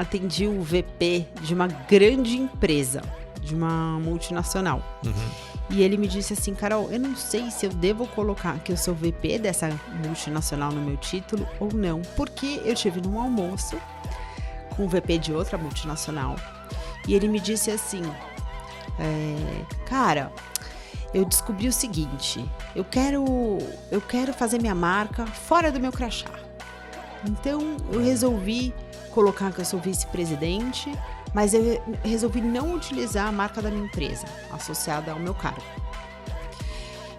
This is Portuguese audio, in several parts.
atendi o VP de uma grande empresa, de uma multinacional. E ele me disse assim, Carol, eu não sei se eu devo colocar que eu sou VP dessa multinacional no meu título ou não, porque eu estive num almoço com o VP de outra multinacional e ele me disse assim, cara, eu descobri o seguinte, eu quero fazer minha marca fora do meu crachá. Então eu resolvi colocar que eu sou vice-presidente, mas eu resolvi não utilizar a marca da minha empresa, associada ao meu cargo.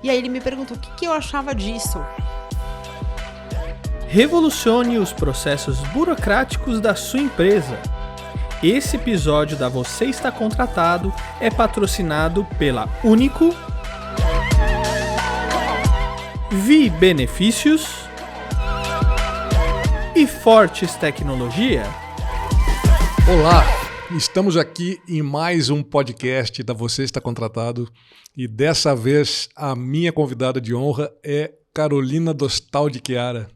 E aí ele me perguntou o que eu achava disso. Revolucione os processos burocráticos da sua empresa. Esse episódio da Você Está Contratado é patrocinado pela Único, Vi Benefícios e Fortes Tecnologia. Olá, estamos aqui em mais um podcast da Você Está Contratado e dessa vez a minha convidada de honra é Carolina Dostal de Chiara,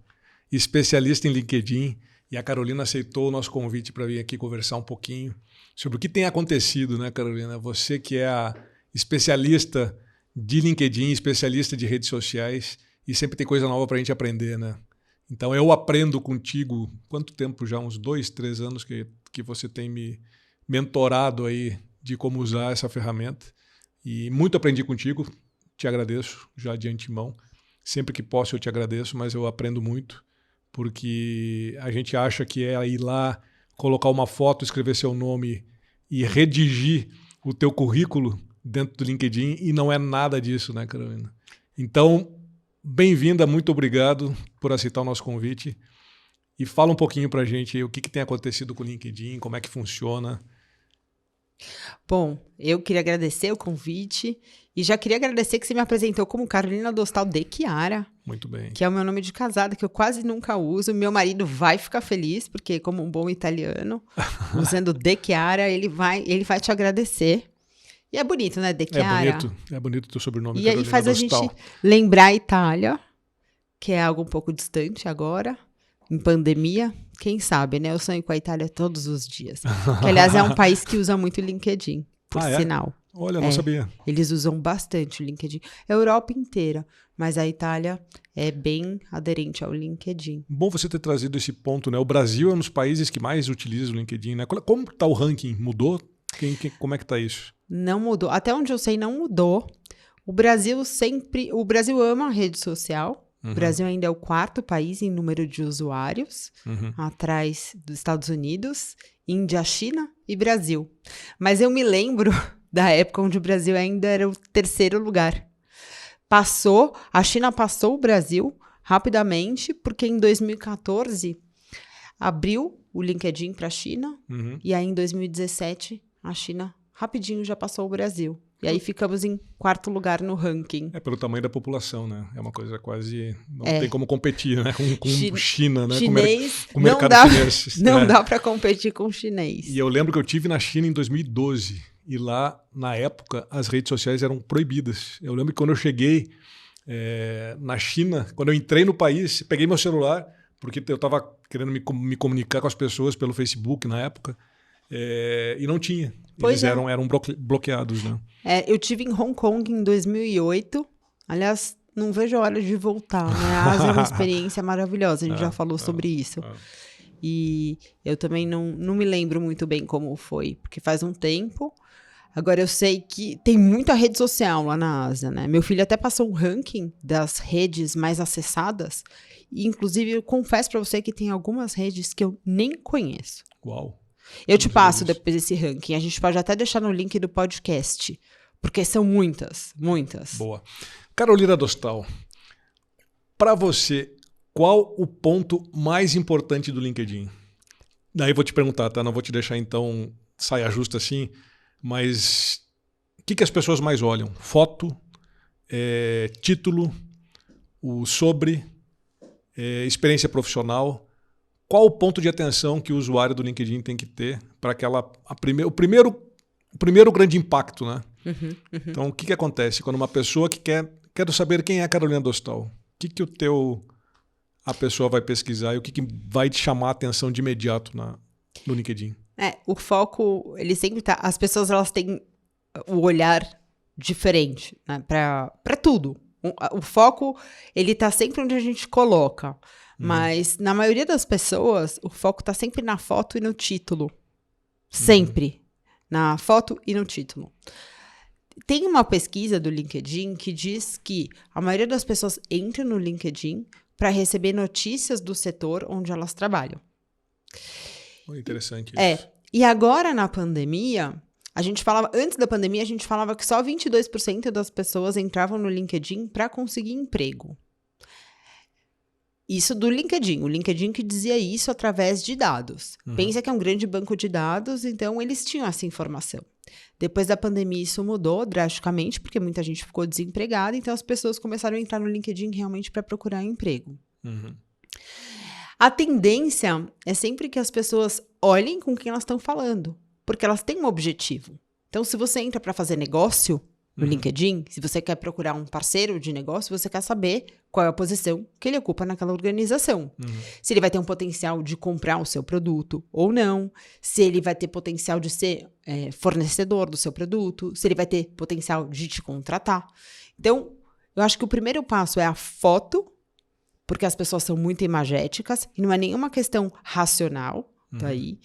especialista em LinkedIn, e a Carolina aceitou o nosso convite para vir aqui conversar um pouquinho sobre o que tem acontecido, né, Carolina? Você que é a especialista de LinkedIn, especialista de redes sociais e sempre tem coisa nova para a gente aprender, né? Então eu aprendo contigo, quanto tempo já? Uns 2, 3 anos que você tem me mentorado aí de como usar essa ferramenta e muito aprendi contigo, te agradeço já de antemão. Sempre que posso eu te agradeço, mas eu aprendo muito, porque a gente acha que é ir lá, colocar uma foto, escrever seu nome e redigir o teu currículo dentro do LinkedIn e não é nada disso, né, Carolina? Então, bem-vinda, muito obrigado por aceitar o nosso convite e fala um pouquinho pra gente o que tem acontecido com o LinkedIn, como é que funciona. Bom, eu queria agradecer o convite e já queria agradecer que você me apresentou como Carolina Dostal de Chiara. Muito bem. Que é o meu nome de casada, que eu quase nunca uso. Meu marido vai ficar feliz, porque como um bom italiano, usando de Chiara, ele vai te agradecer. E é bonito, né, de Chiara? É bonito o teu sobrenome, e Carolina aí faz Dostal. A gente lembrar a Itália, que é algo um pouco distante agora, em pandemia. Quem sabe, né? Eu sonho com a Itália todos os dias. Que, aliás, é um país que usa muito o LinkedIn, por sinal. Olha, não sabia. Eles usam bastante o LinkedIn. A Europa inteira, mas a Itália é bem aderente ao LinkedIn. Bom você ter trazido esse ponto, né? O Brasil é um dos países que mais utiliza o LinkedIn, né? Como está o ranking? Mudou? Como é que está isso? Não mudou. Até onde eu sei, não mudou. O Brasil ama a rede social. O Brasil ainda é o 4º país em número de usuários, atrás dos Estados Unidos, Índia, China e Brasil. Mas eu me lembro da época onde o Brasil ainda era o 3º lugar. A China passou o Brasil rapidamente, porque em 2014 abriu o LinkedIn para a China, e aí em 2017 a China rapidinho já passou o Brasil. E aí ficamos em 4º lugar no ranking. É pelo tamanho da população, né? É uma coisa quase... Não tem como competir, né? Com China, né? Chinês, com o mercado chinês. Não dá para competir com o chinês. E eu lembro que eu estive na China em 2012. E lá, na época, as redes sociais eram proibidas. Eu lembro que quando eu cheguei na China, quando eu entrei no país, peguei meu celular, porque eu estava querendo me comunicar com as pessoas pelo Facebook na época, e não tinha. Eles eram bloqueados, né? Eu tive em Hong Kong em 2008. Aliás, não vejo a hora de voltar, né? A Ásia é uma experiência maravilhosa, a gente já falou sobre isso. E eu também não me lembro muito bem como foi, porque faz um tempo. Agora, eu sei que tem muita rede social lá na Ásia, né? Meu filho até passou um ranking das redes mais acessadas. E, inclusive, eu confesso para você que tem algumas redes que eu nem conheço. Uau! Eu te passo depois esse ranking. A gente pode até deixar no link do podcast, porque são muitas. Boa. Carolina Dostal, para você, qual o ponto mais importante do LinkedIn? Daí eu vou te perguntar, tá? Não vou te deixar, então, saia justa assim, mas o que as pessoas mais olham? Foto, título, o sobre, experiência profissional. Qual o ponto de atenção que o usuário do LinkedIn tem que ter para o primeiro grande impacto, né? Então, o que acontece quando uma pessoa que quer saber quem é a Carolina Dostal? O que a pessoa vai pesquisar e o que vai te chamar a atenção de imediato no LinkedIn? O foco, ele sempre tá... As pessoas, elas têm o olhar diferente, né? Para tudo. O foco, ele tá sempre onde a gente coloca. Mas, na maioria das pessoas, o foco tá sempre na foto e no título. Sempre. Na foto e no título. Tem uma pesquisa do LinkedIn que diz que a maioria das pessoas entra no LinkedIn para receber notícias do setor onde elas trabalham. Interessante isso. E agora, na pandemia, antes da pandemia, a gente falava que só 22% das pessoas entravam no LinkedIn para conseguir emprego. Isso do LinkedIn. O LinkedIn que dizia isso através de dados. Pensa que é um grande banco de dados, então eles tinham essa informação. Depois da pandemia, isso mudou drasticamente, porque muita gente ficou desempregada, então as pessoas começaram a entrar no LinkedIn realmente para procurar emprego. A tendência é sempre que as pessoas olhem com quem elas estão falando, porque elas têm um objetivo. Então, se você entra para fazer negócio no LinkedIn, se você quer procurar um parceiro de negócio, você quer saber qual é a posição que ele ocupa naquela organização. Se ele vai ter um potencial de comprar o seu produto ou não, se ele vai ter potencial de ser fornecedor do seu produto, se ele vai ter potencial de te contratar. Então, eu acho que o primeiro passo é a foto, porque as pessoas são muito imagéticas e não é nenhuma questão racional daí.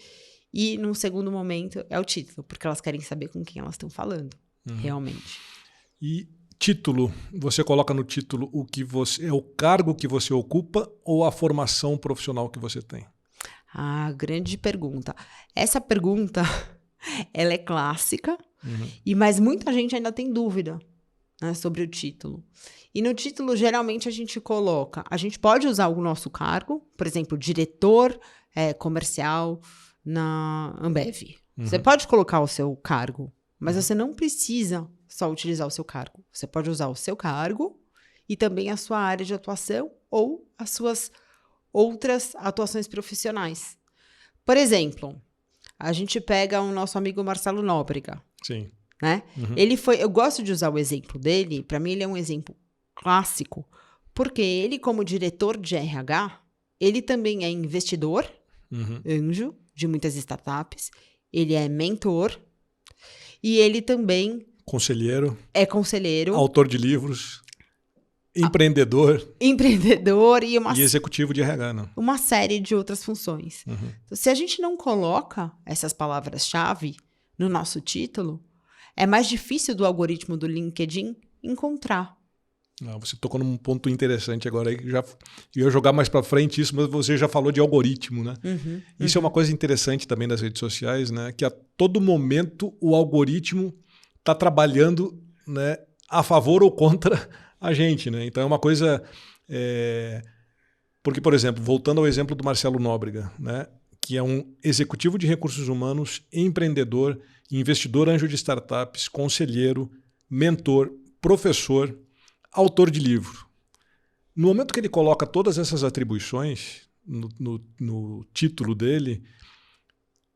E, num segundo momento, é o título, porque elas querem saber com quem elas estão falando, realmente. E título, você coloca no título é o cargo que você ocupa ou a formação profissional que você tem? Grande pergunta. Essa pergunta, ela é clássica, mas muita gente ainda tem dúvida, né, sobre o título. E no título, geralmente, a gente pode usar o nosso cargo, por exemplo, diretor comercial na Ambev. Você pode colocar o seu cargo, mas você não precisa só utilizar o seu cargo. Você pode usar o seu cargo e também a sua área de atuação ou as suas outras atuações profissionais. Por exemplo, a gente pega o nosso amigo Marcelo Nóbrega. Sim. Né? Eu gosto de usar o exemplo dele, para mim ele é um exemplo clássico, porque ele, como diretor de RH, ele também é investidor, anjo de muitas startups, ele é mentor e ele também é conselheiro, autor de livros, empreendedor e executivo de RH, né? Uma série de outras funções. Então, se a gente não coloca essas palavras-chave no nosso título, é mais difícil do algoritmo do LinkedIn encontrar. Você tocou num ponto interessante agora aí, eu ia jogar mais para frente isso, mas você já falou de algoritmo, né? Isso é uma coisa interessante também das redes sociais, né? Que a todo momento o algoritmo está trabalhando, né, a favor ou contra a gente, né? Então é uma coisa... Porque, por exemplo, voltando ao exemplo do Marcelo Nóbrega, né, que é um executivo de recursos humanos, empreendedor, investidor anjo de startups, conselheiro, mentor, professor, autor de livro. No momento que ele coloca todas essas atribuições no título dele,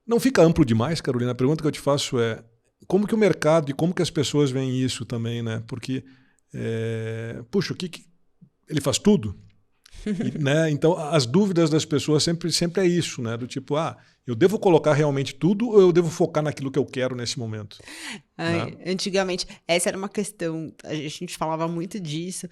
não fica amplo demais, Carolina? A pergunta que eu te faço é como que o mercado e como que as pessoas veem isso também, né? Porque, puxa, ele faz tudo? Né? Então, as dúvidas das pessoas sempre é isso, né? Do tipo, eu devo colocar realmente tudo ou eu devo focar naquilo que eu quero nesse momento? Né? Antigamente, essa era uma questão, a gente falava muito disso,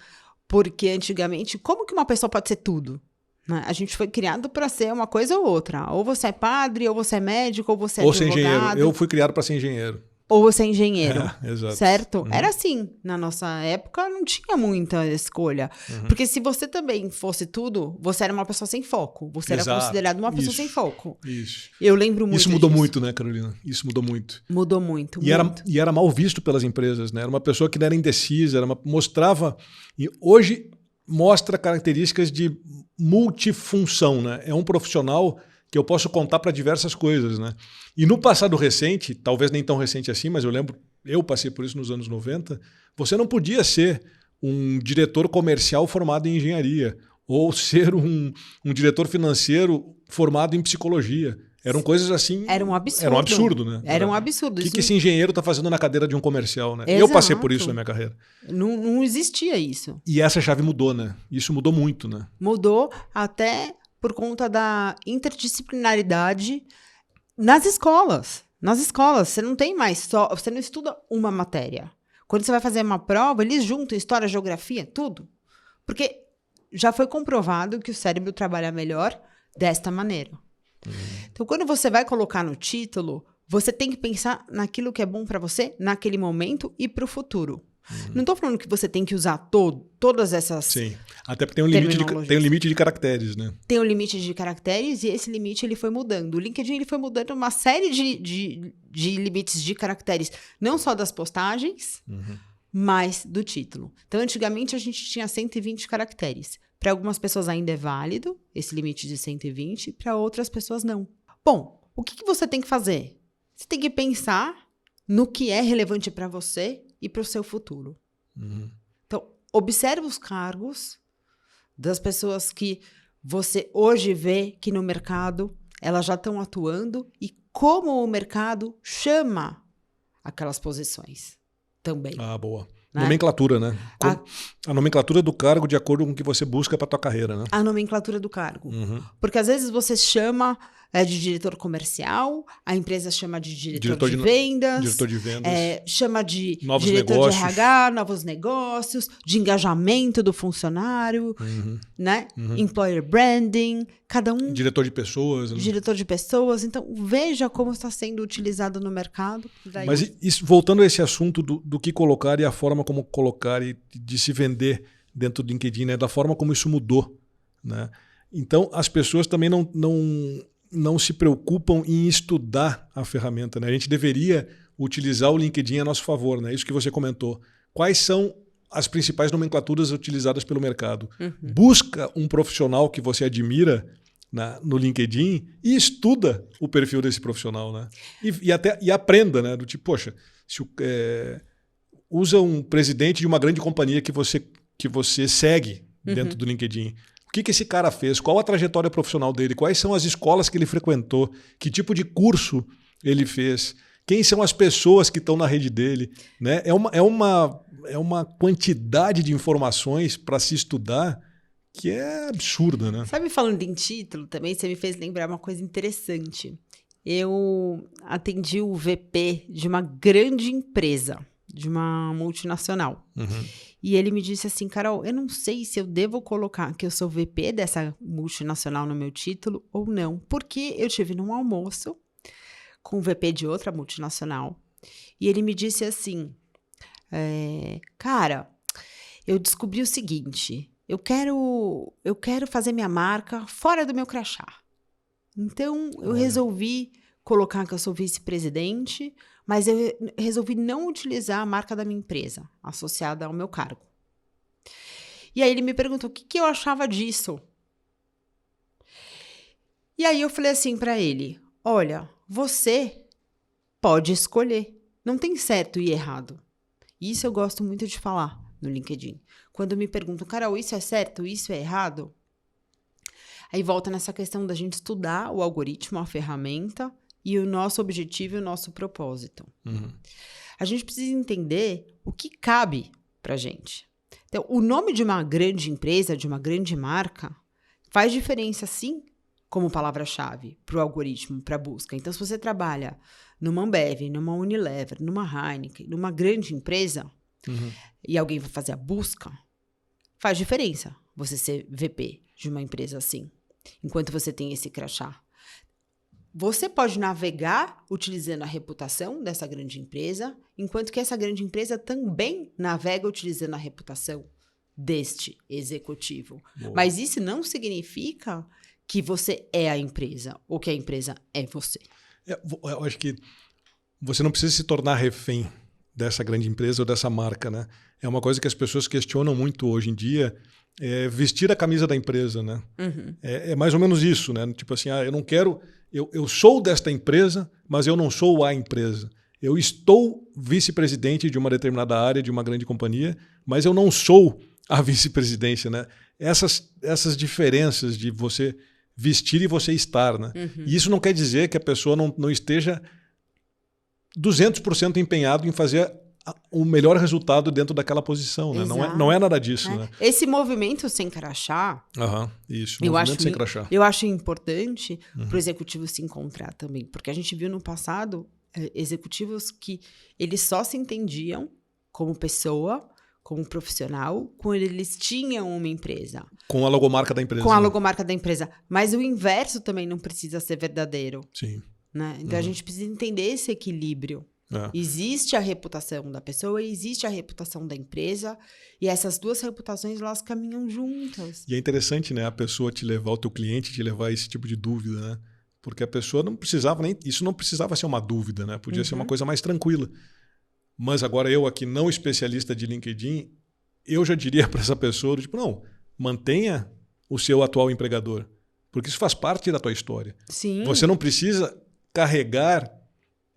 porque antigamente, como que uma pessoa pode ser tudo? Né? A gente foi criado para ser uma coisa ou outra. Ou você é padre, ou você é médico, ou você é advogado. Ou ser engenheiro. Eu fui criado para ser engenheiro. Ou você é engenheiro, exato. certo? Era assim. Na nossa época, não tinha muita escolha. Porque se você também fosse tudo, você era uma pessoa sem foco. Você era considerado uma pessoa sem foco. Isso. Eu lembro muito Isso mudou disso. muito, né, Carolina? Isso mudou muito. Mudou muito, E era mal visto pelas empresas, né? Era uma pessoa que não era indecisa, mostrava... E hoje mostra características de multifunção, né? É um profissional que eu posso contar para diversas coisas, né? E no passado recente, talvez nem tão recente assim, mas eu passei por isso nos anos 90, você não podia ser um diretor comercial formado em engenharia ou ser um diretor financeiro formado em psicologia. Eram coisas assim... Era um absurdo. Era um absurdo, né? Era um absurdo. O que esse engenheiro está fazendo na cadeira de um comercial, né? Exato. Eu passei por isso na minha carreira. Não existia isso. E essa chave mudou, né? Isso mudou muito, né? Mudou até por conta da interdisciplinaridade nas escolas, você não tem mais só, você não estuda uma matéria. Quando você vai fazer uma prova, eles juntam história, geografia, tudo. Porque já foi comprovado que o cérebro trabalha melhor desta maneira. Então, quando você vai colocar no título, você tem que pensar naquilo que é bom para você, naquele momento e para o futuro. Não estou falando que você tem que usar todas essas. Sim, até porque tem um limite de caracteres, né? Tem um limite de caracteres e esse limite ele foi mudando. O LinkedIn ele foi mudando uma série de limites de caracteres, não só das postagens, mas do título. Então, antigamente a gente tinha 120 caracteres. Para algumas pessoas ainda é válido esse limite de 120, para outras pessoas não. Bom, o que você tem que fazer? Você tem que pensar no que é relevante para você e para o seu futuro. Então, observe os cargos das pessoas que você hoje vê que no mercado elas já estão atuando e como o mercado chama aquelas posições também. Ah, boa. Né? Nomenclatura, né? A nomenclatura do cargo de acordo com o que você busca para a tua carreira, né? A nomenclatura do cargo. Porque às vezes você chama de diretor comercial, a empresa chama de diretor de vendas. Diretor de vendas. Chama de novos diretor negócios. de RH, novos negócios, de engajamento do funcionário, né? Employer branding, cada um... Diretor de pessoas. Né? Diretor de pessoas. Então, veja como está sendo utilizado no mercado. Daí... Mas isso, voltando a esse assunto do que colocar e a forma como colocar e de se vender dentro do LinkedIn, né? Da forma como isso mudou, né? Então, as pessoas também não se preocupam em estudar a ferramenta, né? A gente deveria utilizar o LinkedIn a nosso favor, né? Isso que você comentou. Quais são as principais nomenclaturas utilizadas pelo mercado? Busca um profissional que você admira no LinkedIn e estuda o perfil desse profissional, né? E aprenda, né? Do tipo, poxa, usa um presidente de uma grande companhia que você segue dentro do LinkedIn. O que esse cara fez? Qual a trajetória profissional dele? Quais são as escolas que ele frequentou? Que tipo de curso ele fez? Quem são as pessoas que estão na rede dele? Né? É uma quantidade de informações para se estudar que é absurda, né? Sabe, falando em título também, você me fez lembrar uma coisa interessante. Eu atendi o VP de uma grande empresa, de uma multinacional. E ele me disse assim, Carol, eu não sei se eu devo colocar que eu sou VP dessa multinacional no meu título ou não, porque eu estive num almoço com o VP de outra multinacional e ele me disse assim, cara, eu descobri o seguinte, eu quero fazer minha marca fora do meu crachá. Então, eu resolvi colocar que eu sou vice-presidente, mas eu resolvi não utilizar a marca da minha empresa, associada ao meu cargo. E aí ele me perguntou o que eu achava disso. E aí eu falei assim para ele, olha, você pode escolher, não tem certo e errado. Isso eu gosto muito de falar no LinkedIn. Quando me perguntam, Carol, isso é certo, isso é errado? Aí volta nessa questão da gente estudar o algoritmo, a ferramenta, e o nosso objetivo e o nosso propósito. A gente precisa entender o que cabe pra gente. Então, o nome de uma grande empresa, de uma grande marca, faz diferença, sim, como palavra-chave para o algoritmo, para a busca. Então, se você trabalha numa Ambev, numa Unilever, numa Heineken, numa grande empresa, e alguém vai fazer a busca, faz diferença você ser VP de uma empresa assim, enquanto você tem esse crachá. Você pode navegar utilizando a reputação dessa grande empresa, enquanto que essa grande empresa também navega utilizando a reputação deste executivo. Boa. Mas isso não significa que você é a empresa ou que a empresa é você. Eu acho que você não precisa se tornar refém dessa grande empresa ou dessa marca, né? É uma coisa que as pessoas questionam muito hoje em dia, vestir a camisa da empresa, né? É mais ou menos isso, né? Tipo assim, eu não quero... Eu sou desta empresa, mas eu não sou a empresa. Eu estou vice-presidente de uma determinada área, de uma grande companhia, mas eu não sou a vice-presidência, né? Essas diferenças de você vestir e você estar, né? E isso não quer dizer que a pessoa não esteja 200% empenhado em fazer o melhor resultado dentro daquela posição, né? Não é nada disso, né? Esse movimento sem crachá, isso, movimento sem crachá. Eu acho importante para o executivo se encontrar também, porque a gente viu no passado executivos que eles só se entendiam como pessoa, como profissional, quando eles tinham uma empresa. Com a logomarca da empresa. Com a logomarca da empresa. Mas o inverso também não precisa ser verdadeiro. Sim. Né? Então a gente precisa entender esse equilíbrio. Existe a reputação da pessoa e existe a reputação da empresa, e essas duas reputações, elas caminham juntas. E é interessante, né, a pessoa te levar, o teu cliente te levar a esse tipo de dúvida, né? Porque a pessoa não precisava isso não precisava ser uma dúvida, né? Podia ser uma coisa mais tranquila. Mas agora eu aqui, não especialista de LinkedIn, eu já diria para essa pessoa, tipo, não, mantenha o seu atual empregador, porque isso faz parte da tua história. Sim. Você não precisa carregar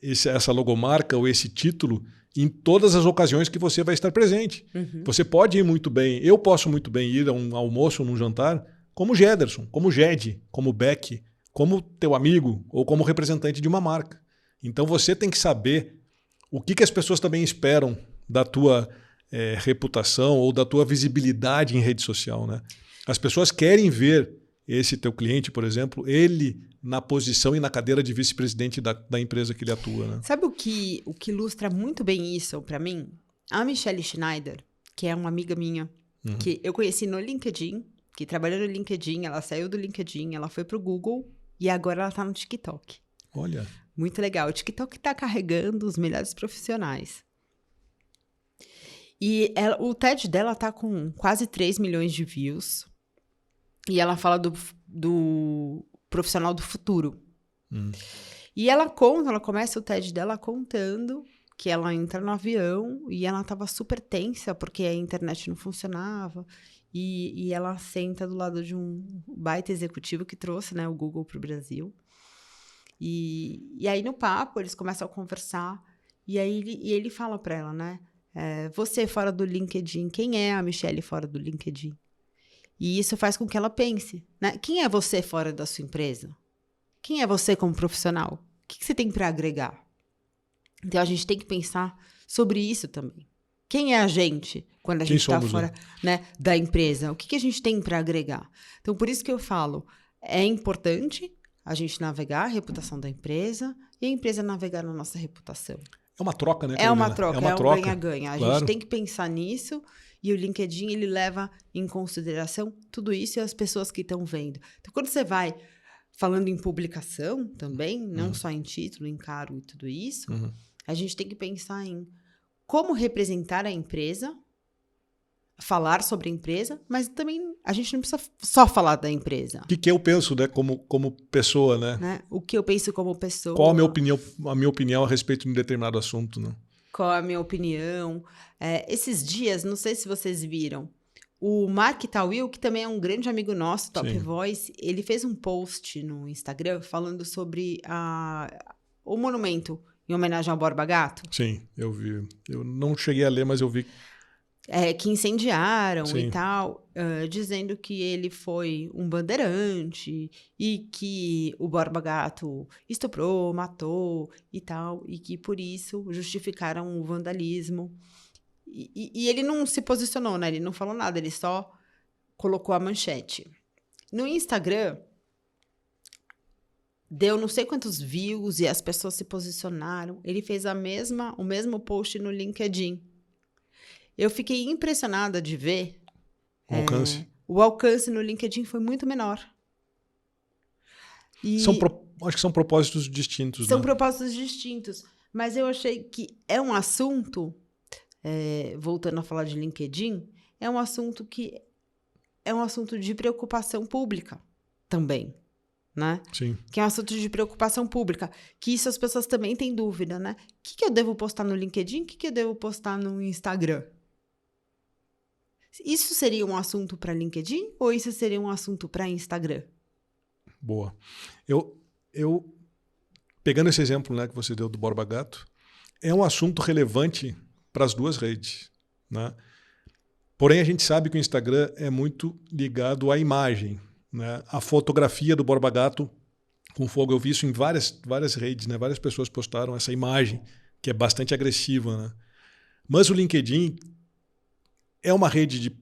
essa logomarca ou esse título em todas as ocasiões que você vai estar presente. Você pode ir muito bem, eu posso muito bem ir a um almoço ou num jantar como Gederson, como Ged, como Beck, como teu amigo ou como representante de uma marca. Então você tem que saber o que as pessoas também esperam da tua reputação ou da tua visibilidade em rede social, né? As pessoas querem ver esse teu cliente, por exemplo, ele na posição e na cadeira de vice-presidente da empresa que ele atua, né? Sabe o que ilustra muito bem isso para mim? A Michelle Schneider, que é uma amiga minha, que eu conheci no LinkedIn, que trabalhou no LinkedIn, ela saiu do LinkedIn, ela foi pro Google e agora ela tá no TikTok. Olha. Muito legal. O TikTok tá carregando os melhores profissionais. E o TED dela tá com quase 3 milhões de views. E ela fala do profissional do futuro. E ela começa o TED dela contando que ela entra no avião e ela tava super tensa porque a internet não funcionava. E ela senta do lado de um baita executivo que trouxe, né, o Google pro Brasil. E aí no papo eles começam a conversar e aí ele fala para ela, né? Você fora do LinkedIn, quem é a Michelle fora do LinkedIn? E isso faz com que ela pense, né? Quem é você fora da sua empresa? Quem é você como profissional? O que você tem para agregar? Então, a gente tem que pensar sobre isso também. Quem é a gente quando a gente está fora, né, da empresa? O que a gente tem para agregar? Então, por isso que eu falo, é importante a gente navegar a reputação da empresa e a empresa navegar na nossa reputação. É uma troca, né, Carolina? É uma troca, é um ganha-ganha. A Claro. gente tem que pensar nisso. E o LinkedIn, ele leva em consideração tudo isso e as pessoas que estão vendo. Então, quando você vai falando em publicação também, não só em título, em cargo e tudo isso, a gente tem que pensar em como representar a empresa, falar sobre a empresa, mas também a gente não precisa só falar da empresa. O que eu penso, né, como pessoa, né? O que eu penso como pessoa. Qual a minha opinião a respeito de um determinado assunto, né? Qual a minha opinião. Esses dias, não sei se vocês viram, o Mark Tawil, que também é um grande amigo nosso, Top Sim. Voice, ele fez um post no Instagram falando sobre o monumento em homenagem ao Borba Gato. Sim, eu vi. Eu não cheguei a ler, mas eu vi. Que incendiaram Sim. e tal, dizendo que ele foi um bandeirante e que o Borba Gato estuprou, matou e tal, e que por isso justificaram o vandalismo. E ele não se posicionou, né? Ele não falou nada, ele só colocou a manchete. No Instagram, deu não sei quantos views e as pessoas se posicionaram. Ele fez o mesmo post no LinkedIn. Eu fiquei impressionada de ver O alcance. O alcance no LinkedIn foi muito menor. E Acho que são propósitos distintos. são né? propósitos distintos. Mas eu achei que é um assunto, voltando a falar de LinkedIn, é um assunto de preocupação pública também. Né? Sim. Que é um assunto de preocupação pública, que isso as pessoas também têm dúvida, né? O que eu devo postar no LinkedIn? O que eu devo postar no Instagram? Isso seria um assunto para LinkedIn ou isso seria um assunto para Instagram? Boa. Eu pegando esse exemplo, né, que você deu do Borba Gato, é um assunto relevante para as duas redes, né? Porém, a gente sabe que o Instagram é muito ligado à imagem, né? A fotografia do Borba Gato com fogo, eu vi isso em várias redes, né? Várias pessoas postaram essa imagem que é bastante agressiva, né? Mas o LinkedIn é uma rede de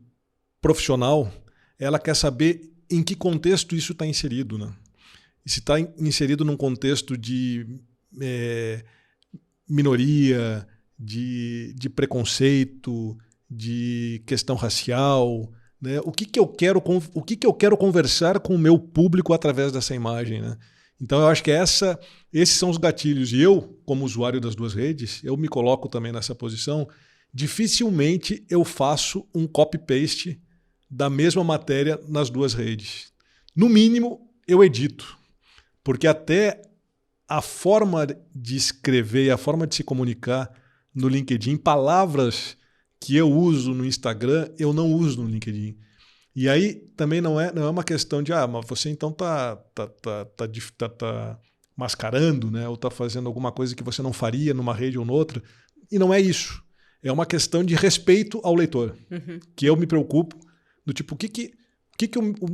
profissional, ela quer saber em que contexto isso está inserido, né? E se está inserido num contexto de minoria, de preconceito, de questão racial, né? O que eu quero conversar com o meu público através dessa imagem, né? Então eu acho que esses são os gatilhos. E eu, como usuário das duas redes, eu me coloco também nessa posição. Dificilmente eu faço um copy-paste da mesma matéria nas duas redes. No mínimo, eu edito. Porque até a forma de escrever, a forma de se comunicar no LinkedIn, palavras que eu uso no Instagram, eu não uso no LinkedIn. E aí também não é uma questão de, mas você então tá mascarando, né? Ou está fazendo alguma coisa que você não faria numa rede ou noutra. E não é isso. É uma questão de respeito ao leitor. Que eu me preocupo do tipo, o que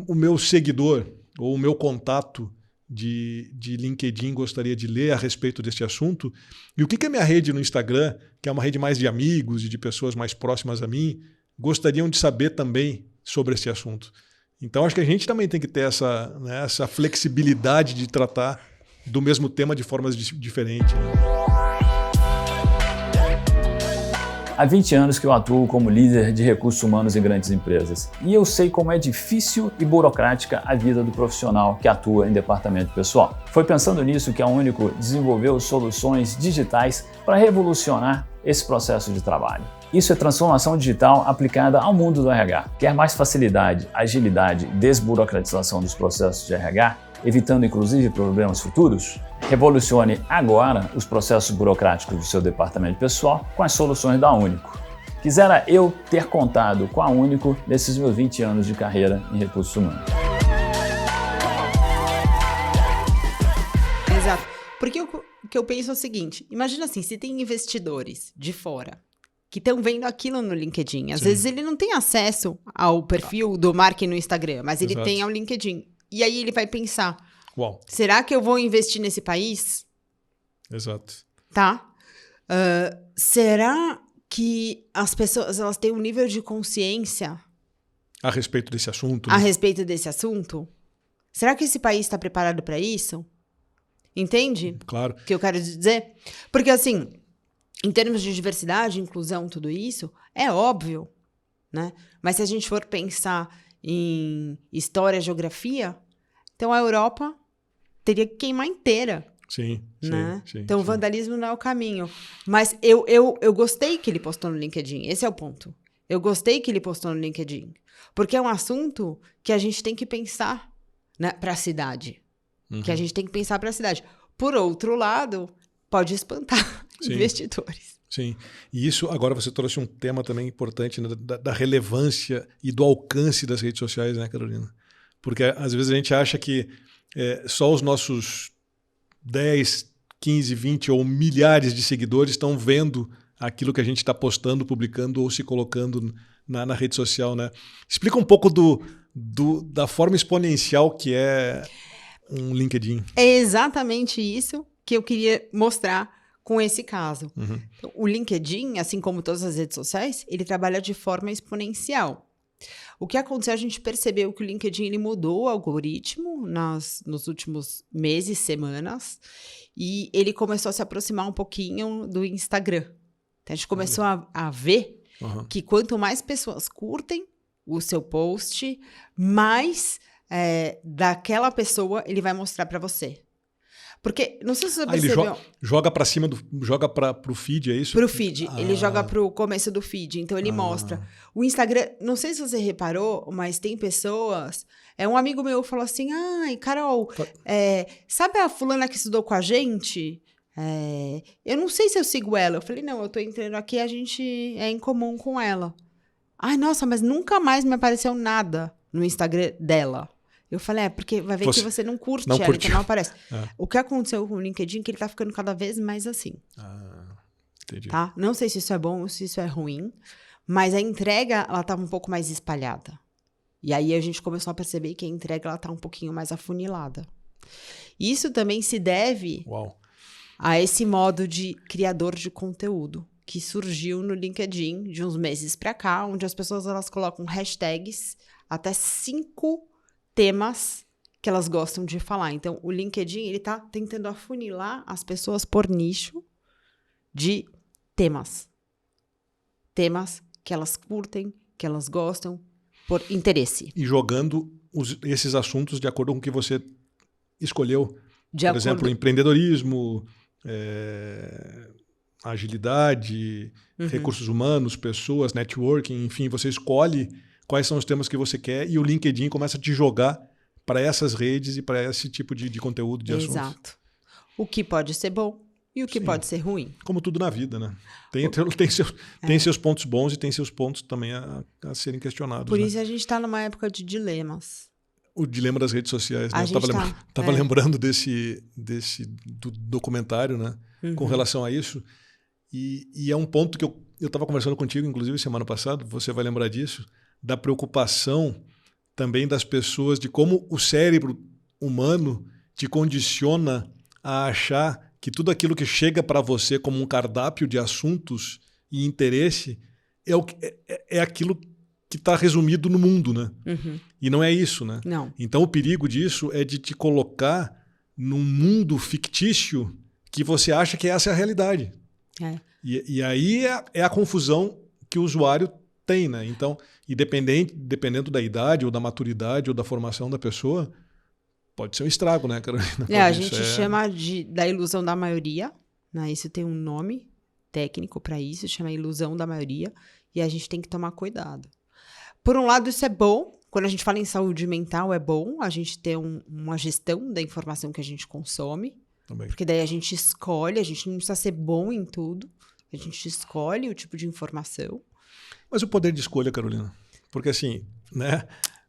o meu seguidor ou o meu contato de LinkedIn gostaria de ler a respeito desse assunto, e o que a minha rede no Instagram, que é uma rede mais de amigos e de pessoas mais próximas a mim, gostariam de saber também sobre esse assunto. Então acho que a gente também tem que ter essa flexibilidade de tratar do mesmo tema de formas diferentes, né? Há 20 anos que eu atuo como líder de recursos humanos em grandes empresas e eu sei como é difícil e burocrática a vida do profissional que atua em departamento pessoal. Foi pensando nisso que a Único desenvolveu soluções digitais para revolucionar esse processo de trabalho. Isso é transformação digital aplicada ao mundo do RH. Quer mais facilidade, agilidade e desburocratização dos processos de RH, evitando inclusive problemas futuros? Revolucione agora os processos burocráticos do seu departamento pessoal com as soluções da Único. Quisera eu ter contado com a Único nesses meus 20 anos de carreira em recursos humanos. Exato. Porque o que eu penso é o seguinte, imagina assim, se tem investidores de fora que estão vendo aquilo no LinkedIn. Às vezes ele não tem acesso ao perfil do Mark no Instagram, mas ele tem ao LinkedIn. E aí ele vai pensar, será que eu vou investir nesse país? Exato. Tá? Será que as pessoas elas têm um nível de consciência a respeito desse assunto? Né? A respeito desse assunto? Será que esse país está preparado para isso? Entende? Claro. O que eu quero dizer? Porque assim, em termos de diversidade, inclusão, tudo isso, é óbvio, né? Mas se a gente for pensar em história, geografia, então a Europa teria que queimar inteira. Sim, né? sim. Então o vandalismo não é o caminho. Mas eu gostei que ele postou no LinkedIn, esse é o ponto. Eu gostei que ele postou no LinkedIn, porque é um assunto que a gente tem que pensar, né, para a cidade. Que a gente tem que pensar para a cidade. Por outro lado, pode espantar investidores. Sim, e isso agora você trouxe um tema também importante, né, da relevância e do alcance das redes sociais, né, Carolina? Porque às vezes a gente acha que só os nossos 10, 15, 20 ou milhares de seguidores estão vendo aquilo que a gente está postando, publicando ou se colocando na rede social, né? Explica um pouco da forma exponencial que é um LinkedIn. É exatamente isso que eu queria mostrar com esse caso. Então, o LinkedIn, assim como todas as redes sociais, ele trabalha de forma exponencial. O que aconteceu, a gente percebeu que o LinkedIn ele mudou o algoritmo nos últimos meses, semanas, e ele começou a se aproximar um pouquinho do Instagram. Então, a gente começou a ver que quanto mais pessoas curtem o seu post, mais daquela pessoa ele vai mostrar para você. Porque, não sei se você percebeu... Ele joga para cima, joga para o feed, é isso? Para o feed. Ele joga para o começo do feed. Então, ele mostra. O Instagram, não sei se você reparou, mas tem pessoas... Um amigo meu falou assim, ai, Carol, sabe a fulana que estudou com a gente? Eu não sei se eu sigo ela. Eu falei, não, eu tô entrando aqui, a gente é em comum com ela. Ai, nossa, mas nunca mais me apareceu nada no Instagram dela. Eu falei, porque vai ver que você não curte ela, então não aparece. O que aconteceu com o LinkedIn é que ele tá ficando cada vez mais assim. Entendi. Tá? Não sei se isso é bom ou se isso é ruim, mas a entrega, ela tá um pouco mais espalhada. E aí a gente começou a perceber que a entrega, ela tá um pouquinho mais afunilada. Isso também se deve a esse modo de criador de conteúdo. que surgiu no LinkedIn de uns meses para cá, onde as pessoas elas colocam hashtags, até 5 temas que elas gostam de falar. Então, o LinkedIn, ele tá tentando afunilar as pessoas por nicho de temas. Temas que elas curtem, que elas gostam, por interesse. E jogando esses assuntos de acordo com o que você escolheu. Por exemplo, empreendedorismo, agilidade, recursos humanos, pessoas, networking, enfim, você escolhe quais são os temas que você quer e o LinkedIn começa a te jogar para essas redes e para esse tipo de conteúdo, de assuntos. Exato. O que pode ser bom e o que pode ser ruim. Como tudo na vida, né? Tem seus pontos bons e tem seus pontos também a serem questionados. Por isso a gente está numa época de dilemas. O dilema das redes sociais, né? Eu estava lembrando do documentário, né? Com relação a isso. E é um ponto que eu estava conversando contigo, inclusive, semana passada, você vai lembrar disso, da preocupação também das pessoas, de como o cérebro humano te condiciona a achar que tudo aquilo que chega para você como um cardápio de assuntos e interesse é aquilo que está resumido no mundo, né? E não é isso, né? Não. Então o perigo disso é de te colocar num mundo fictício que você acha que essa é a realidade. E aí é a confusão que o usuário tem, né? Então, e dependendo da idade, ou da maturidade, ou da formação da pessoa, pode ser um estrago, né, Carolina? A gente chama da ilusão da maioria, né? Isso tem um nome técnico para isso, chama ilusão da maioria, e a gente tem que tomar cuidado. Por um lado, isso é bom. Quando a gente fala em saúde mental, é bom a gente ter uma gestão da informação que a gente consome. Também. Porque daí a gente escolhe, a gente não precisa ser bom em tudo. A gente escolhe o tipo de informação. Mas o poder de escolha, Carolina, porque assim, né?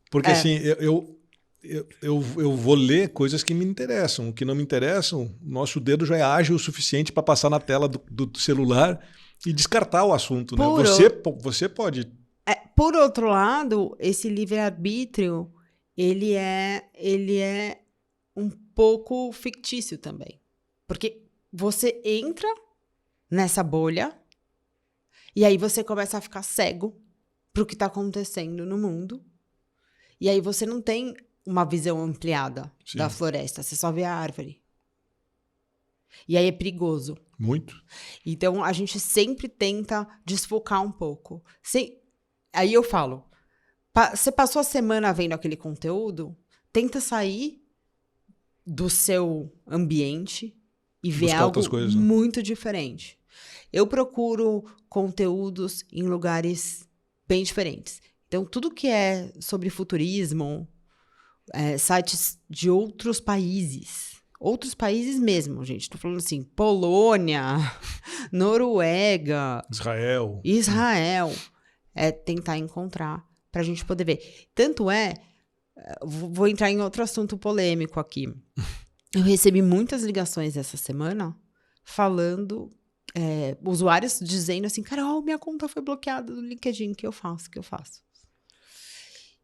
Porque assim, eu vou ler coisas que me interessam. O que não me interessam, nosso dedo já é ágil o suficiente para passar na tela do celular e descartar o assunto, né? Você pode... Por outro lado, esse livre-arbítrio, ele é um pouco fictício também. Porque você entra nessa bolha e aí você começa a ficar cego para o que está acontecendo no mundo. E aí você não tem uma visão ampliada da floresta, você só vê a árvore. E aí é perigoso. Muito. Então, a gente sempre tenta desfocar um pouco. Aí eu falo, você passou a semana vendo aquele conteúdo, tenta sair do seu ambiente e ver algo muito diferente. Eu procuro conteúdos em lugares bem diferentes. Então, tudo que é sobre futurismo, sites de outros países mesmo, gente. Estou falando assim, Polônia, Noruega, Israel. É tentar encontrar para a gente poder ver. Tanto vou entrar em outro assunto polêmico aqui. Eu recebi muitas ligações essa semana falando, usuários dizendo assim, Carol, minha conta foi bloqueada do LinkedIn, o que eu faço?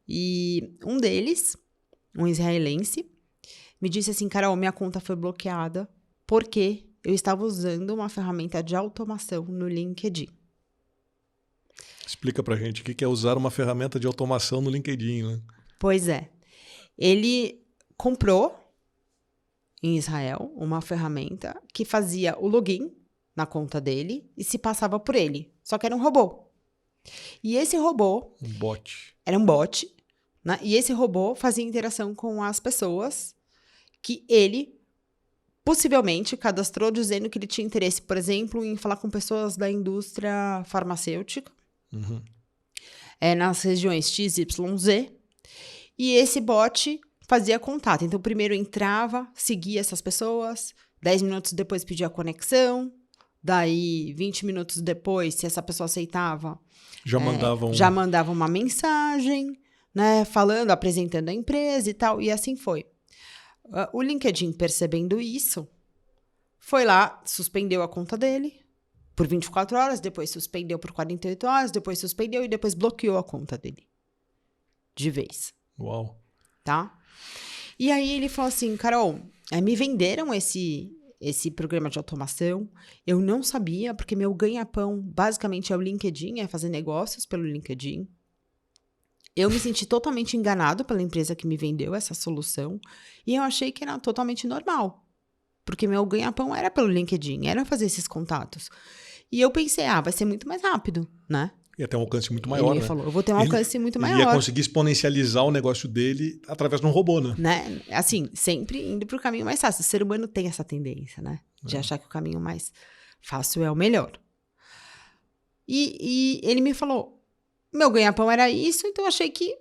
E um deles, um israelense, me disse assim, Carol, minha conta foi bloqueada porque eu estava usando uma ferramenta de automação no LinkedIn. Explica pra gente o que é usar uma ferramenta de automação no LinkedIn, né? Pois é. Ele comprou em Israel uma ferramenta que fazia o login na conta dele e se passava por ele. Só que era um robô. E esse robô... Um bot. Era um bot, né? E esse robô fazia interação com as pessoas que ele possivelmente cadastrou dizendo que ele tinha interesse, por exemplo, em falar com pessoas da indústria farmacêutica. Nas regiões XYZ, e esse bot fazia contato. Então, primeiro entrava, seguia essas pessoas, 10 minutos depois pedia conexão, daí 20 minutos depois, se essa pessoa aceitava, já mandava uma mensagem, né, falando, apresentando a empresa e tal, e assim foi. O LinkedIn, percebendo isso, foi lá, suspendeu a conta dele, por 24 horas, depois suspendeu por 48 horas, depois suspendeu e depois bloqueou a conta dele. De vez. Uau. Tá? E aí ele falou assim, Carol, me venderam esse esse programa de automação. Eu não sabia, porque meu ganha-pão basicamente é o LinkedIn, é fazer negócios pelo LinkedIn. Eu me senti totalmente enganado pela empresa que me vendeu essa solução e eu achei que era totalmente normal, porque meu ganha-pão era pelo LinkedIn, era fazer esses contatos. E eu pensei, vai ser muito mais rápido, né? Ia ter um alcance muito maior, Ele né? falou, eu vou ter um alcance muito maior. Ele ia conseguir exponencializar o negócio dele através de um robô, né? Assim, sempre indo para o caminho mais fácil. O ser humano tem essa tendência, né? De achar que o caminho mais fácil é o melhor. E ele me falou, meu ganha-pão era isso, então eu achei que...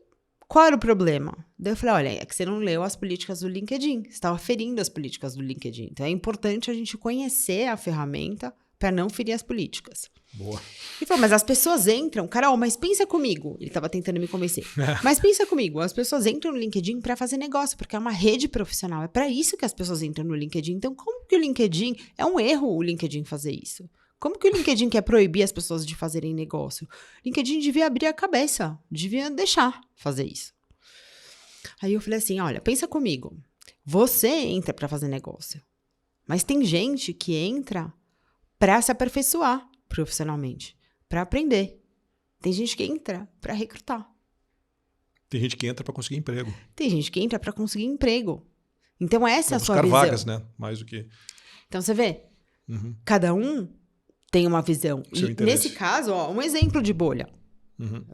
Qual era o problema? Daí eu falei, olha, é que você não leu as políticas do LinkedIn. Você estava ferindo as políticas do LinkedIn. Então é importante a gente conhecer a ferramenta para não ferir as políticas. Boa. Ele falou, mas as pessoas entram... Carol, mas pensa comigo. Ele estava tentando me convencer. Mas pensa comigo, as pessoas entram no LinkedIn para fazer negócio, porque é uma rede profissional. É para isso que as pessoas entram no LinkedIn. Então, como que o LinkedIn... É um erro o LinkedIn fazer isso. Como que o LinkedIn quer proibir as pessoas de fazerem negócio? O LinkedIn devia abrir a cabeça, devia deixar fazer isso. Aí eu falei assim, olha, pensa comigo. Você entra para fazer negócio, mas tem gente que entra para se aperfeiçoar profissionalmente, para aprender. Tem gente que entra para recrutar. Tem gente que entra para conseguir emprego. Tem gente que entra para conseguir emprego. Então essa é a sua visão. Buscar vagas, né? Mais do que... Então você vê, cada um tem uma visão. E nesse caso, um exemplo de bolha.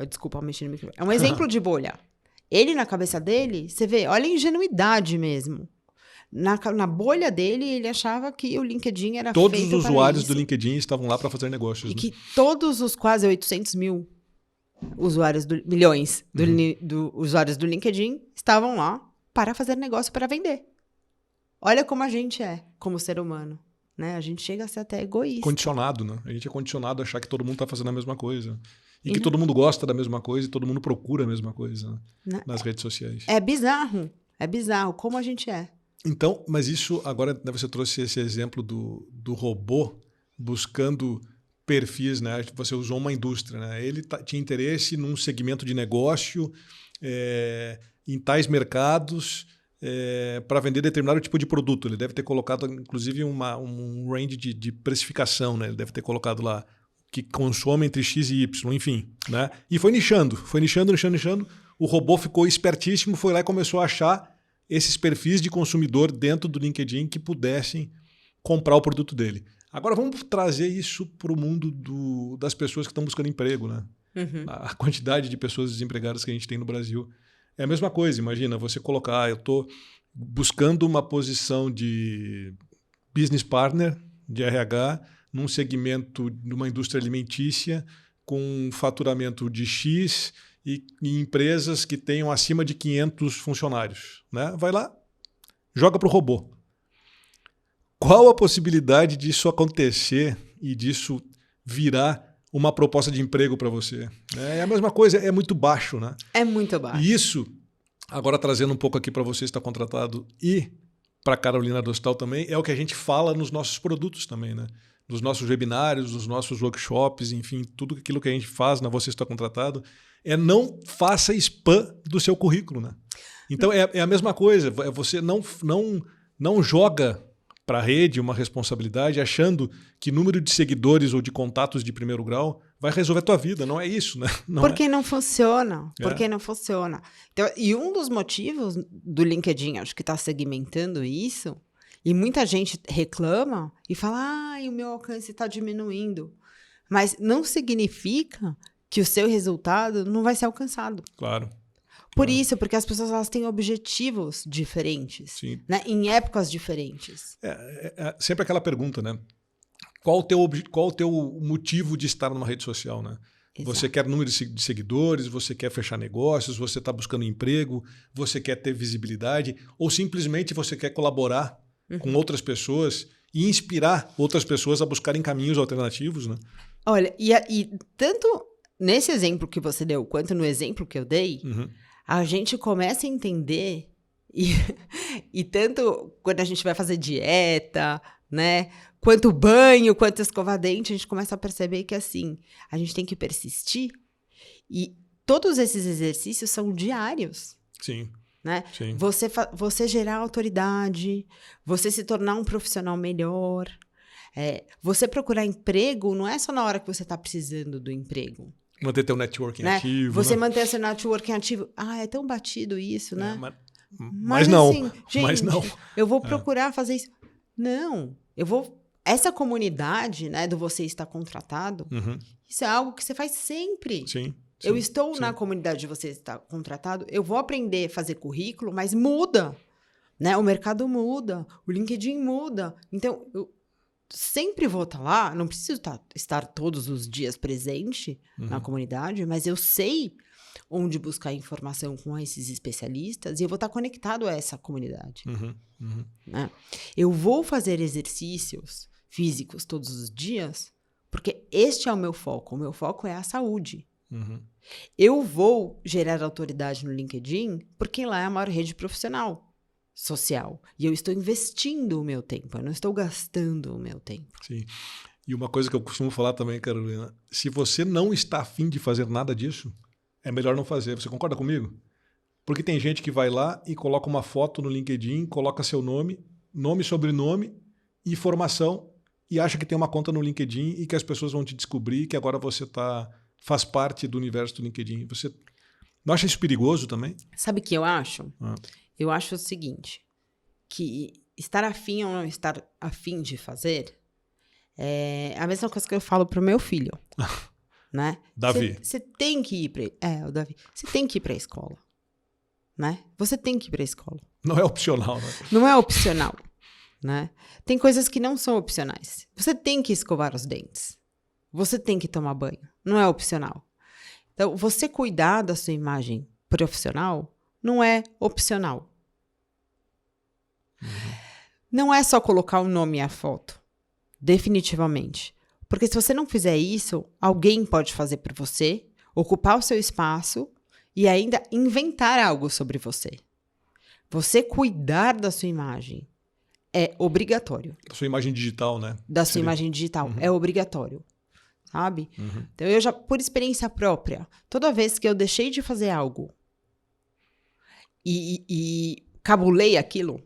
Desculpa, mexer no microfone. É um exemplo de bolha. Ele, na cabeça dele, você vê, olha a ingenuidade mesmo. Na bolha dele, ele achava que o LinkedIn era feito para isso. Todos os usuários do LinkedIn estavam lá para fazer negócios. E que todos os quase 800 mil usuários, milhões do usuários do LinkedIn estavam lá para fazer negócio, para vender. Olha como a gente é, como ser humano. Né? A gente chega a ser até egoísta. Condicionado, né? A gente é condicionado a achar que todo mundo está fazendo a mesma coisa. E que todo mundo gosta da mesma coisa e todo mundo procura a mesma coisa, né? Nas redes sociais. É bizarro como a gente é. Então, mas isso, agora você trouxe esse exemplo do robô buscando perfis, né? Você usou uma indústria, né? Ele tinha interesse num segmento de negócio, em tais mercados, para vender determinado tipo de produto. Ele deve ter colocado, inclusive, um range de precificação, né? Ele deve ter colocado lá que consome entre X e Y, enfim, né? E foi nichando. O robô ficou espertíssimo, foi lá e começou a achar esses perfis de consumidor dentro do LinkedIn que pudessem comprar o produto dele. Agora vamos trazer isso para o mundo das pessoas que estão buscando emprego, né? A quantidade de pessoas desempregadas que a gente tem no Brasil é a mesma coisa. Imagina você colocar, eu estou buscando uma posição de business partner, de RH, num segmento de uma indústria alimentícia com um faturamento de X e empresas que tenham acima de 500 funcionários. Né? Vai lá, joga para o robô. Qual a possibilidade disso acontecer e disso virar uma proposta de emprego para você? É a mesma coisa, é muito baixo. Né? É muito baixo. E isso, agora trazendo um pouco aqui para você estar contratado e para a Carolina Dostal também, é o que a gente fala nos nossos produtos também, né? Nos nossos webinários, nos nossos workshops, enfim, tudo aquilo que a gente faz na Você Está Contratado, não faça spam do seu currículo, né? Então é a mesma coisa, você não joga para a rede uma responsabilidade achando que número de seguidores ou de contatos de primeiro grau vai resolver a tua vida, não é isso, né? Não funciona, porque não funciona. Então, e um dos motivos do LinkedIn, acho que está segmentando isso, e muita gente reclama e fala, o meu alcance está diminuindo. Mas não significa que o seu resultado não vai ser alcançado. Claro. Por isso, porque as pessoas elas têm objetivos diferentes, né? Em épocas diferentes. Sempre aquela pergunta, né? Qual o teu motivo de estar numa rede social, né? Exato. Você quer número de seguidores, você quer fechar negócios, você está buscando emprego, você quer ter visibilidade, ou simplesmente você quer colaborar com outras pessoas e inspirar outras pessoas a buscarem caminhos alternativos, né? Olha, e tanto nesse exemplo que você deu, quanto no exemplo que eu dei, a gente começa a entender, e tanto quando a gente vai fazer dieta, né? Quanto banho, quanto escovar dente, a gente começa a perceber que, assim, a gente tem que persistir. E todos esses exercícios são diários. Sim. né? Sim. Você gerar autoridade, você se tornar um profissional melhor. Você procurar emprego não é só na hora que você está precisando do emprego. Manter teu networking Né? ativo. Você né? manter seu networking ativo. É tão batido isso, né? Mas não. Assim, gente, Mas não. eu vou procurar fazer isso. Não, eu vou... Essa comunidade, né, do você estar contratado, isso é algo que você faz sempre. Sim. Eu estou na comunidade de você estar contratado, eu vou aprender a fazer currículo, mas muda, né? O mercado muda, o LinkedIn muda. Então, eu sempre vou estar lá, não preciso estar todos os dias presente na comunidade, mas eu sei onde buscar informação com esses especialistas e eu vou estar conectado a essa comunidade. Né? Eu vou fazer exercícios físicos todos os dias porque este é o meu foco. O meu foco é a saúde. Eu vou gerar autoridade no LinkedIn porque lá é a maior rede profissional social. E eu estou investindo o meu tempo, eu não estou gastando o meu tempo. Sim. E uma coisa que eu costumo falar também, Carolina, se você não está afim de fazer nada disso, é melhor não fazer. Você concorda comigo? Porque tem gente que vai lá e coloca uma foto no LinkedIn, coloca seu nome, sobrenome e formação e acha que tem uma conta no LinkedIn e que as pessoas vão te descobrir que agora você faz parte do universo do LinkedIn. Você não acha isso perigoso também? Sabe o que eu acho? Eu acho o seguinte, que estar afim ou não estar afim de fazer é a mesma coisa que eu falo pro meu filho, né? Davi. Você tem que ir o Davi. Você tem que ir pra escola, né? Você tem que ir pra escola. Não é opcional, né? Não é opcional, né? Tem coisas que não são opcionais. Você tem que escovar os dentes. Você tem que tomar banho. Não é opcional. Então, você cuidar da sua imagem profissional não é opcional. Não é só colocar o nome e a foto. Definitivamente. Porque se você não fizer isso, alguém pode fazer por você, ocupar o seu espaço e ainda inventar algo sobre você. Você cuidar da sua imagem é obrigatório. Da sua imagem digital, né? Da sua imagem digital. É obrigatório. Sabe? Então, eu já, por experiência própria, toda vez que eu deixei de fazer algo e cabulei aquilo.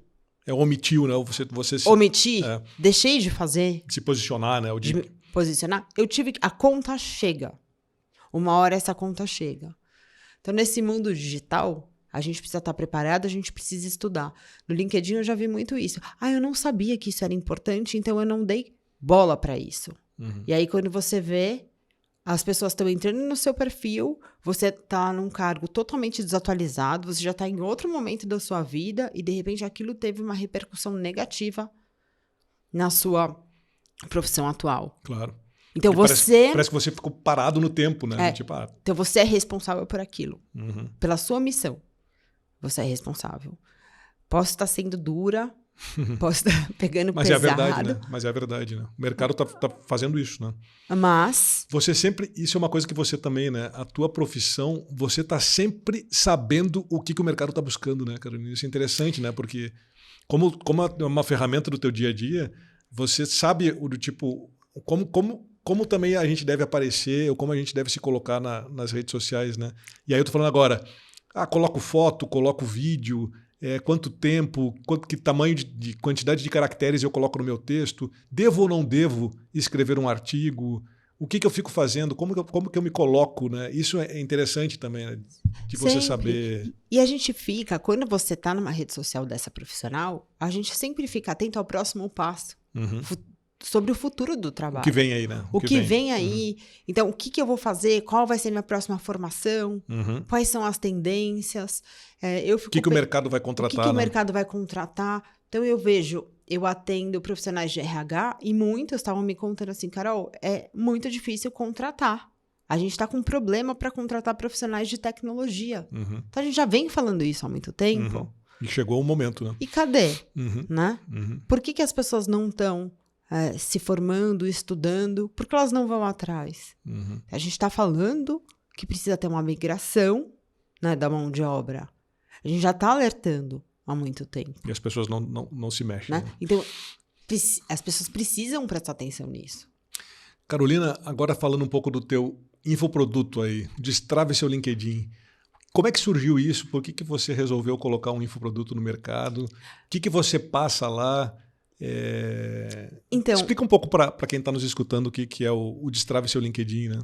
Omitiu, né? Você omiti, deixei de fazer. Se posicionar, né? De me posicionar. A conta chega. Uma hora essa conta chega. Então, nesse mundo digital, a gente precisa estar preparado, a gente precisa estudar. No LinkedIn eu já vi muito isso. Eu não sabia que isso era importante, então eu não dei bola para isso. E aí, quando você vê, as pessoas estão entrando no seu perfil, você está num cargo totalmente desatualizado, você já está em outro momento da sua vida e, de repente, aquilo teve uma repercussão negativa na sua profissão atual. Claro. Então, parece que você ficou parado no tempo, né? Então, você é responsável por aquilo. Pela sua missão. Você é responsável. Posso estar sendo dura, posso estar pegando pesado. Mas é a verdade, né? O mercado tá fazendo isso, né? Mas... Você sempre... Isso é uma coisa que você também, né? A tua profissão, você tá sempre sabendo o que o mercado tá buscando, né, Carolina? Isso é interessante, né? Porque como é uma ferramenta do teu dia a dia, você sabe do tipo... Como também a gente deve aparecer, ou como a gente deve se colocar nas redes sociais, né? E aí eu tô falando agora, coloco foto, coloco vídeo, quanto tempo, que tamanho de quantidade de caracteres eu coloco no meu texto, devo ou não devo escrever um artigo, o que eu fico fazendo, como que eu me coloco, né? Isso é interessante também, né? De você saber... E a gente fica, quando você está numa rede social dessa profissional, a gente sempre fica atento ao próximo passo. Sobre o futuro do trabalho. O que vem aí, né? O que vem aí. Então, o que eu vou fazer? Qual vai ser minha próxima formação? Quais são as tendências? O que o mercado vai contratar? O que o mercado vai contratar? Então, eu atendo profissionais de RH e muitos estavam me contando assim, Carol, é muito difícil contratar. A gente está com um problema para contratar profissionais de tecnologia. Então, a gente já vem falando isso há muito tempo. E chegou o momento, né? E cadê? Né? Por que as pessoas não estão... se formando, estudando, porque elas não vão atrás. A gente está falando que precisa ter uma migração, né, da mão de obra. A gente já está alertando há muito tempo. E as pessoas não se mexem. Né? Né? Então, as pessoas precisam prestar atenção nisso. Carolina, agora falando um pouco do teu infoproduto aí, destrave seu LinkedIn. como é que surgiu isso? Por que você resolveu colocar um infoproduto no mercado? O que você passa lá? Então, explica um pouco para quem está nos escutando o que é o Destrave Seu LinkedIn, né?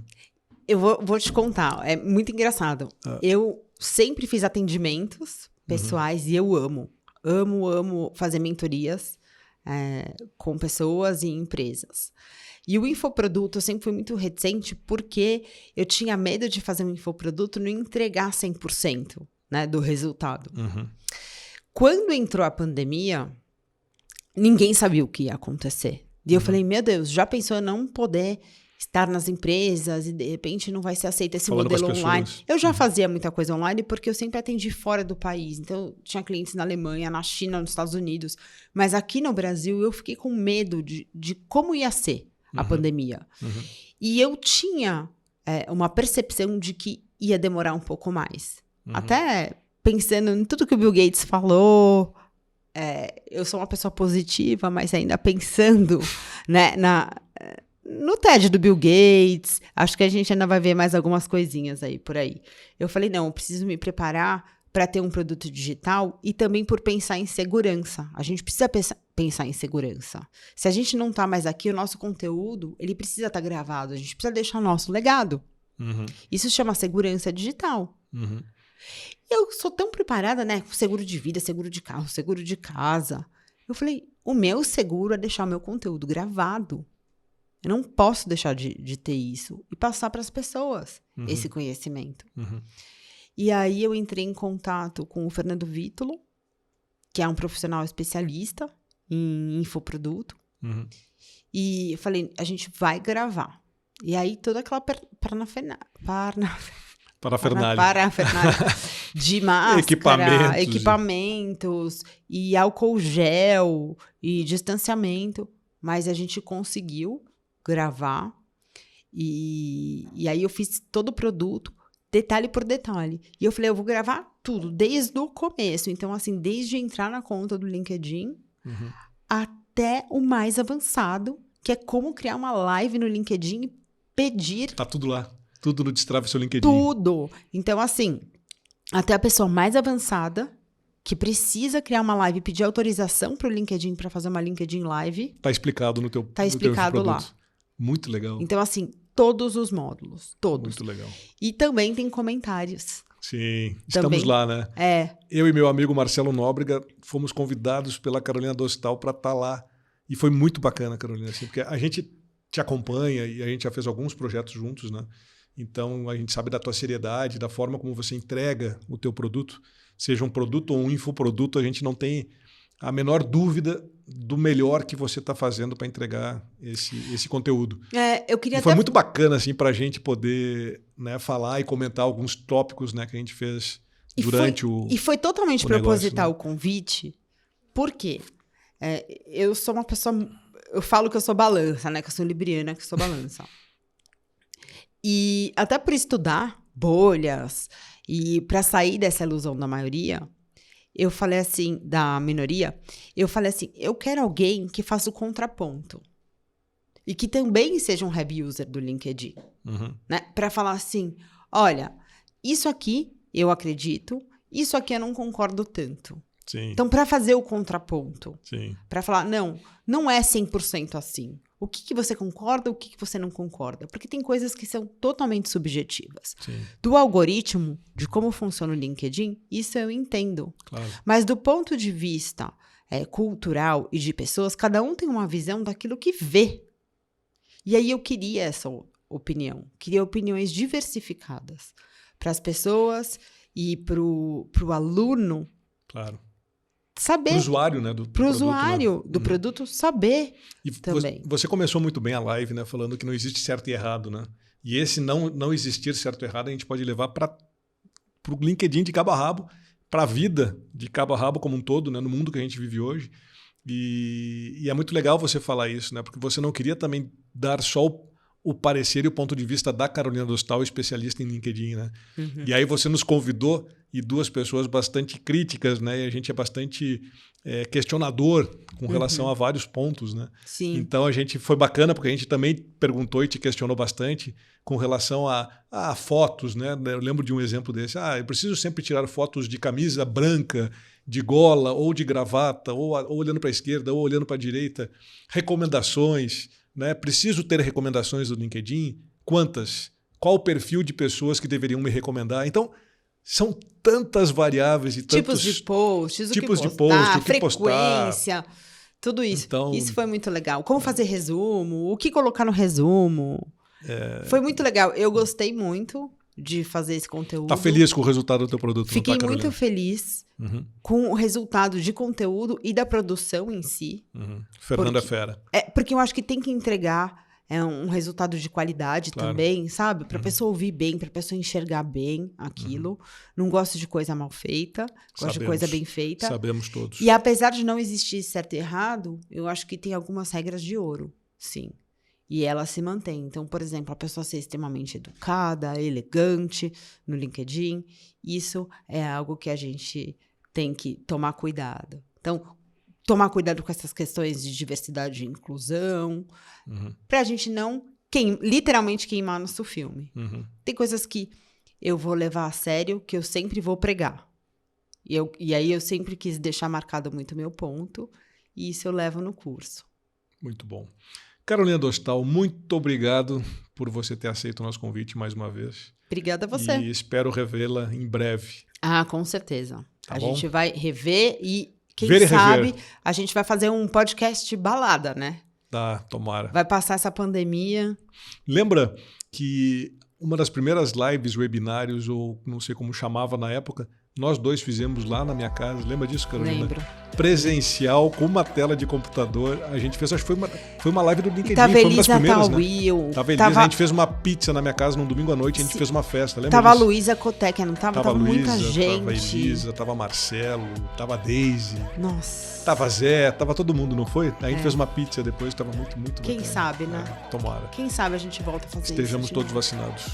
Eu vou te contar, é muito engraçado. Eu sempre fiz atendimentos pessoais e eu amo fazer mentorias com pessoas e empresas. E o infoproduto eu sempre fui muito reticente porque eu tinha medo de fazer um infoproduto e não entregar 100%, né, do resultado. Quando entrou a pandemia, ninguém sabia o que ia acontecer. E eu falei, meu Deus, já pensou em não poder estar nas empresas e de repente não vai ser aceito esse modelo online? Eu já fazia muita coisa online porque eu sempre atendi fora do país. Então, tinha clientes na Alemanha, na China, nos Estados Unidos. Mas aqui no Brasil, eu fiquei com medo de como ia ser a pandemia. E eu tinha uma percepção de que ia demorar um pouco mais. Até pensando em tudo que o Bill Gates falou, eu sou uma pessoa positiva, mas ainda pensando, né, no TED do Bill Gates, acho que a gente ainda vai ver mais algumas coisinhas aí por aí. Eu falei, não, eu preciso me preparar para ter um produto digital e também por pensar em segurança. A gente precisa pensar em segurança. Se a gente não está mais aqui, o nosso conteúdo, ele precisa estar gravado. A gente precisa deixar o nosso legado. Isso se chama segurança digital. Eu sou tão preparada, né? Seguro de vida, seguro de carro, seguro de casa. Eu falei, o meu seguro é deixar o meu conteúdo gravado. Eu não posso deixar de ter isso e passar para as pessoas esse conhecimento. E aí eu entrei em contato com o Fernando Vítulo, que é um profissional especialista em infoproduto. E eu falei, a gente vai gravar. E aí toda aquela parafernália de máscara, equipamentos e álcool gel e distanciamento. Mas a gente conseguiu gravar. E aí eu fiz todo o produto, detalhe por detalhe. E eu falei, eu vou gravar tudo, desde o começo. Então, assim, desde entrar na conta do LinkedIn até o mais avançado, que é como criar uma live no LinkedIn e pedir... Tá tudo lá. Tudo no Destrave Seu LinkedIn. Tudo. Então, assim, até a pessoa mais avançada, que precisa criar uma live e pedir autorização para o LinkedIn para fazer uma LinkedIn Live. Tá explicado no teu Tá explicado lá. Muito legal. Então, assim, todos os módulos. Todos. Muito legal. E também tem comentários. Sim, estamos lá, né? Eu e meu amigo Marcelo Nóbrega fomos convidados pela Carolina Dostal para estar lá. E foi muito bacana, Carolina, assim, porque a gente te acompanha e a gente já fez alguns projetos juntos, né? Então, a gente sabe da tua seriedade, da forma como você entrega o teu produto. Seja um produto ou um infoproduto, a gente não tem a menor dúvida do melhor que você está fazendo para entregar esse conteúdo. Eu queria foi muito bacana assim, para a gente poder, né, falar e comentar alguns tópicos, né, que a gente fez durante o E foi totalmente proposital, negócio, né? O convite. Por quê? Eu sou uma pessoa... Eu falo que eu sou balança, né? Que eu sou libriana, que eu sou balança. E até por estudar bolhas e para sair dessa ilusão da maioria, eu falei assim, da minoria, eu falei assim, eu quero alguém que faça o contraponto. E que também seja um heavy user do LinkedIn. Né? Para falar assim, olha, isso aqui eu acredito, isso aqui eu não concordo tanto. Sim. Então, para fazer o contraponto, para falar, não é 100% assim. O que você concorda, o que você não concorda? Porque tem coisas que são totalmente subjetivas. Sim. Do algoritmo, de como funciona o LinkedIn, isso eu entendo. Claro. Mas do ponto de vista cultural e de pessoas, cada um tem uma visão daquilo que vê. E aí eu queria essa opinião. Queria opiniões diversificadas para as pessoas e para o aluno. Claro. Saber. Para o usuário, né? Para o usuário do produto saber e também. Você começou muito bem a live, né? Falando que não existe certo e errado, né? E esse não existir certo e errado a gente pode levar para o LinkedIn de cabo a rabo, para a vida de cabo a rabo como um todo, né? No mundo que a gente vive hoje. E é muito legal você falar isso, né? Porque você não queria também dar só o parecer e o ponto de vista da Carolina Dostal, especialista em LinkedIn, né? E aí você nos convidou e duas pessoas bastante críticas, né? E a gente é bastante questionador com relação a vários pontos, né? Sim. Então foi bacana porque a gente também perguntou e te questionou bastante com relação a fotos, né? Eu lembro de um exemplo desse. Eu preciso sempre tirar fotos de camisa branca, de gola ou de gravata, ou olhando para a esquerda ou olhando para a direita. Recomendações, né? Preciso ter recomendações do LinkedIn? Quantas? Qual o perfil de pessoas que deveriam me recomendar? Então, são tantas variáveis e tipos tantos de posts, tipos o que de post, o que frequência, postar. Tudo isso. Então, isso foi muito legal. Como fazer resumo, o que colocar no resumo. Foi muito legal. Eu gostei muito de fazer esse conteúdo. Tá feliz com o resultado do teu produto? Fiquei não tá, muito feliz com o resultado de conteúdo e da produção em si. Fernanda Fera. Porque eu acho que tem que entregar um resultado de qualidade também, sabe? Para a pessoa ouvir bem, para a pessoa enxergar bem aquilo. Não gosto de coisa mal feita, gosto de coisa bem feita. Sabemos todos. E apesar de não existir certo e errado, eu acho que tem algumas regras de ouro, sim. E ela se mantém. Então, por exemplo, a pessoa ser extremamente educada, elegante no LinkedIn, isso é algo que a gente tem que tomar cuidado. Então, tomar cuidado com essas questões de diversidade e inclusão, para a gente não literalmente queimar nosso filme. Tem coisas que eu vou levar a sério, que eu sempre vou pregar. E aí eu sempre quis deixar marcado muito o meu ponto, e isso eu levo no curso. Muito bom. Carolina Dostal, muito obrigado por você ter aceito o nosso convite mais uma vez. Obrigada a você. E espero revê-la em breve. Com certeza. Tá a bom? gente vai rever e, quem Ver e sabe, rever. a gente vai fazer um podcast balada, né? Tá, tomara. Vai passar essa pandemia. Lembra que uma das primeiras lives, webinários, ou não sei como chamava na época, nós dois fizemos lá na minha casa. Lembra disso, Carolina? Lembro. Presencial, com uma tela de computador. A gente fez, acho que foi uma live do LinkedIn. Tava foi uma das Elisa primeiras, Tawil. né? Tava Elisa, a gente fez uma pizza na minha casa num domingo à noite, a gente fez uma festa. Lembra Tava a disso? Luísa Cotec, não tava? Tava Muita Luísa, gente. tava Elisa, tava Marcelo, tava Daisy. Nossa. Tava Zé, tava todo mundo, não foi? A gente fez uma pizza depois, tava muito, muito Quem bacana. sabe, né? Tomara. Quem sabe a gente volta a fazer Estejamos isso. todos vacinados.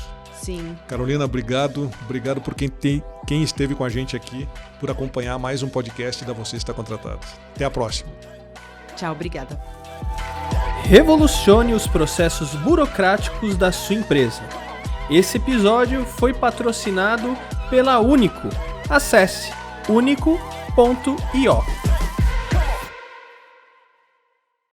Sim. Carolina, obrigado. Obrigado por quem esteve com a gente aqui, por acompanhar mais um podcast da Você Está Contratado. Até a próxima. Tchau, obrigada. Revolucione os processos burocráticos da sua empresa. Esse episódio foi patrocinado pela Único. Acesse unico.io.